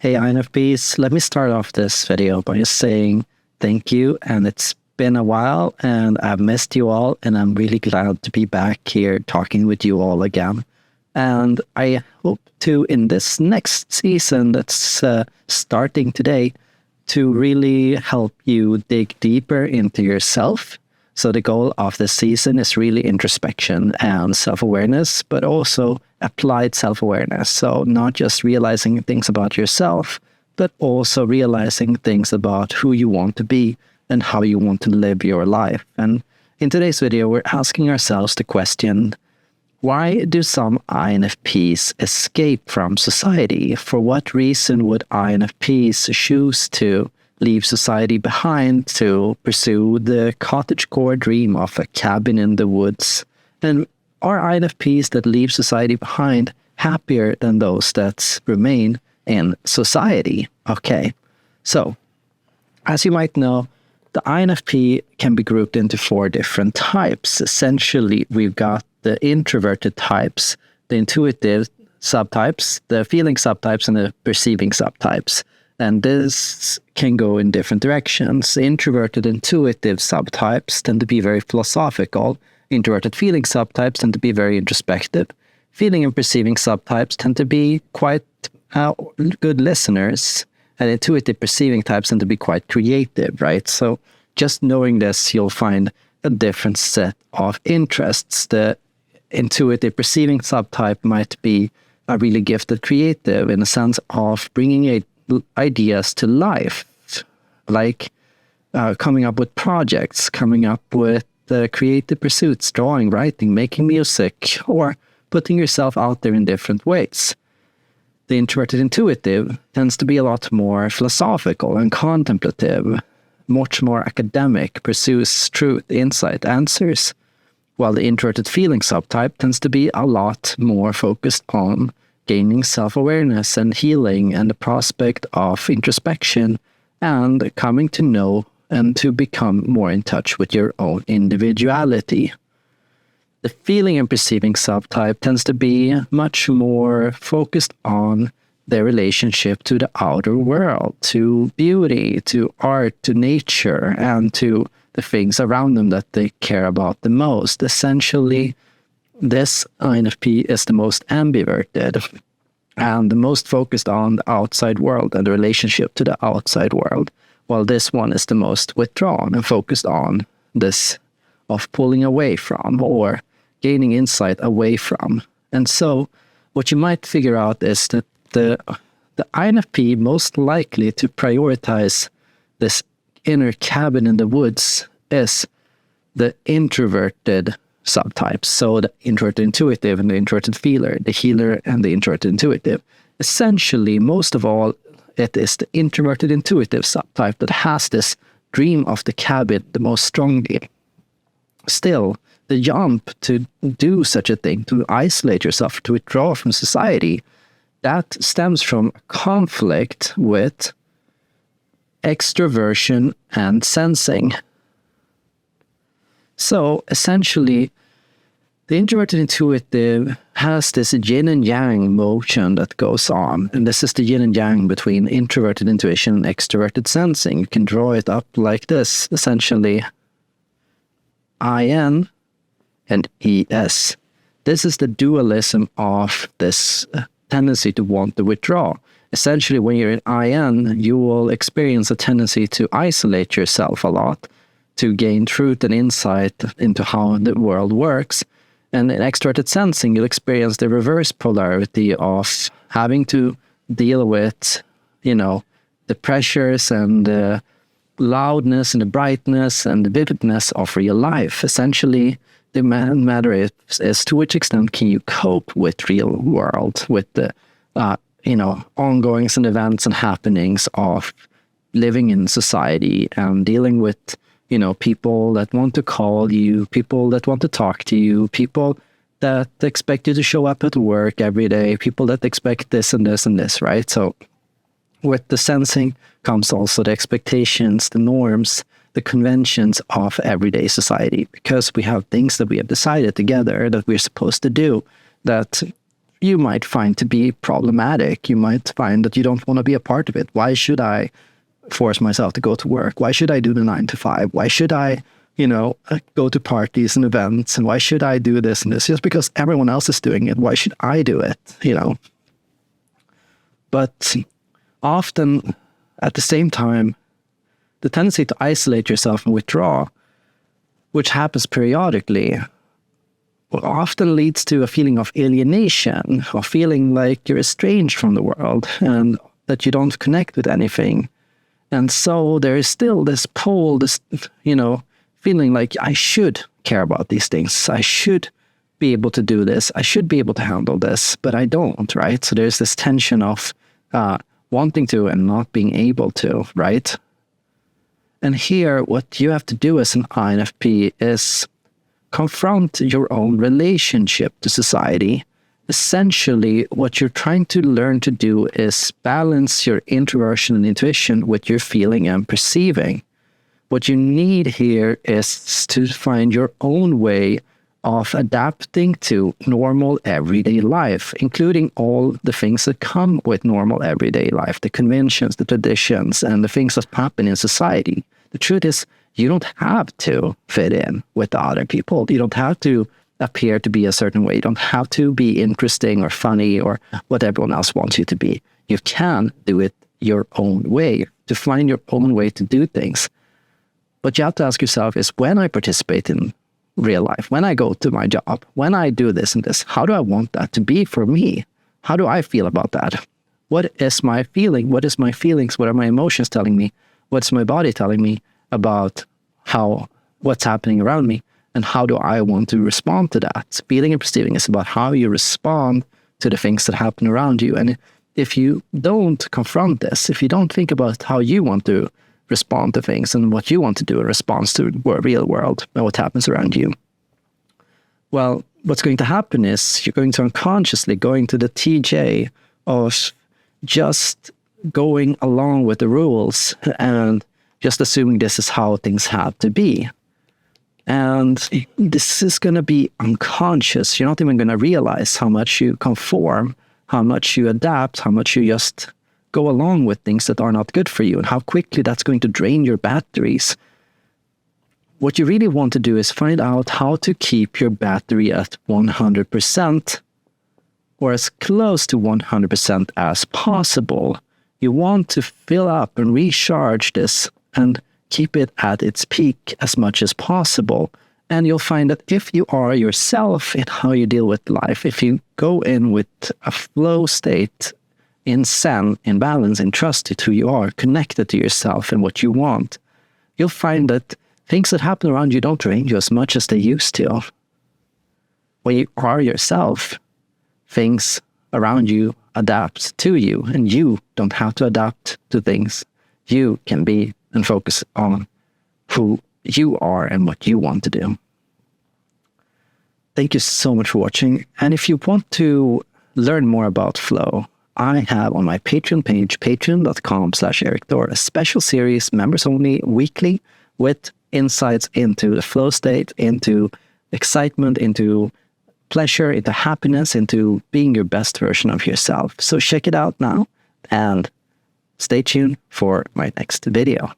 Hey INFPs, let me start off this video by just saying thank you, and it's been a while and I've missed you all, and I'm really glad to be back here talking with you all again. And I hope to, in this next season that's starting today, to really help you dig deeper into yourself. So the goal of this season is really introspection and self-awareness, but also applied self-awareness. So not just realizing things about yourself, but also realizing things about who you want to be and how you want to live your life. And in today's video, we're asking ourselves the question, why do some INFPs escape from society? For what reason would INFPs choose to leave society behind to pursue the cottagecore dream of a cabin in the woods? And are INFPs that leave society behind happier than those that remain in society? Okay, so as you might know, the INFP can be grouped into 4 different types. Essentially, we've got the introverted types, the intuitive subtypes, the feeling subtypes, and the perceiving subtypes. And this can go in different directions. Introverted intuitive subtypes tend to be very philosophical. Introverted feeling subtypes tend to be very introspective. Feeling and perceiving subtypes tend to be quite good listeners. And intuitive perceiving types tend to be quite creative, right? So just knowing this, you'll find a different set of interests. The intuitive perceiving subtype might be a really gifted creative in the sense of bringing ideas to life, like coming up with projects, coming up with creative pursuits, drawing, writing, making music, or putting yourself out there in different ways. The introverted intuitive tends to be a lot more philosophical and contemplative, much more academic, pursues truth, insight, answers, while the introverted feeling subtype tends to be a lot more focused on gaining self-awareness and healing and the prospect of introspection and coming to know and to become more in touch with your own individuality. The feeling and perceiving subtype tends to be much more focused on their relationship to the outer world, to beauty, to art, to nature, and to the things around them that they care about the most. Essentially, this INFP is the most ambiverted and the most focused on the outside world and the relationship to the outside world, while this one is the most withdrawn and focused on this of pulling away from or gaining insight away from. And so what you might figure out is that the INFP most likely to prioritize this inner cabin in the woods is the introverted subtypes. So the introverted intuitive and the introverted feeler, the healer and the introverted intuitive. Essentially, most of all, it is the introverted intuitive subtype that has this dream of the cabin the most strongly. Still, the jump to do such a thing, to isolate yourself, to withdraw from society, that stems from a conflict with extroversion and sensing. So essentially, the introverted intuitive has this yin and yang motion that goes on. And this is the yin and yang between introverted intuition and extroverted sensing. You can draw it up like this, essentially. IN and ES. This is the dualism of this tendency to want to withdraw. Essentially, when you're in IN, you will experience a tendency to isolate yourself a lot, to gain truth and insight into how the world works. And in extroverted sensing, you'll experience the reverse polarity of having to deal with, the pressures and the loudness and the brightness and the vividness of real life. Essentially, the matter is to which extent can you cope with real world, with the, ongoings and events and happenings of living in society and dealing with, people that want to call you, people that want to talk to you, people that expect you to show up at work every day, people that expect this and this and this, right? So with the sensing comes also the expectations, the norms, the conventions of everyday society, because we have things that we have decided together that we're supposed to do that you might find to be problematic. You might find that you don't want to be a part of it. Why should I force myself to go to work? Why should I do the 9 to 5? Why should I, go to parties and events? And why should I do this and this? Just because everyone else is doing it, why should I do it? But often, at the same time, the tendency to isolate yourself and withdraw, which happens periodically, often leads to a feeling of alienation, or feeling like you're estranged from the world and that you don't connect with anything. And so there is still this pull, this, feeling like I should care about these things. I should be able to do this. I should be able to handle this, but I don't, right? So there's this tension of wanting to and not being able to, right? And here, what you have to do as an INFP is confront your own relationship to society. Essentially, what you're trying to learn to do is balance your introversion and intuition with your feeling and perceiving. What you need here is to find your own way of adapting to normal everyday life, including all the things that come with normal everyday life, the conventions, the traditions, and the things that happen in society. The truth is, you don't have to fit in with the other people. You don't have to appear to be a certain way. You don't have to be interesting or funny or what everyone else wants you to be. You can do it your own way, to find your own way to do things. What you have to ask yourself is, when I participate in real life, when I go to my job, when I do this and this, how do I want that to be for me? How do I feel about that? What is my feeling? What is my feelings? What are my emotions telling me? What's my body telling me about what's happening around me? And how do I want to respond to that? Feeling and perceiving is about how you respond to the things that happen around you. And if you don't confront this, if you don't think about how you want to respond to things and what you want to do in response to the real world and what happens around you, well, what's going to happen is you're going to unconsciously going to the TJ of just going along with the rules and just assuming this is how things have to be. And this is going to be unconscious. You're not even going to realize how much you conform, how much you adapt, how much you just go along with things that are not good for you, and how quickly that's going to drain your batteries. What you really want to do is find out how to keep your battery at 100%, or as close to 100% as possible. You want to fill up and recharge this and keep it at its peak as much as possible. And you'll find that if you are yourself in how you deal with life, if you go in with a flow state, in zen, in balance, in trust to who you are, connected to yourself and what you want, you'll find that things that happen around you don't drain you as much as they used to. When you are yourself, things around you adapt to you, and you don't have to adapt to things. You can be and focus on who you are and what you want to do. Thank you so much for watching. And if you want to learn more about flow, I have on my Patreon page, patreon.com/Erik Thor, a special series, members only, weekly, with insights into the flow state, into excitement, into pleasure, into happiness, into being your best version of yourself. So check it out now and stay tuned for my next video.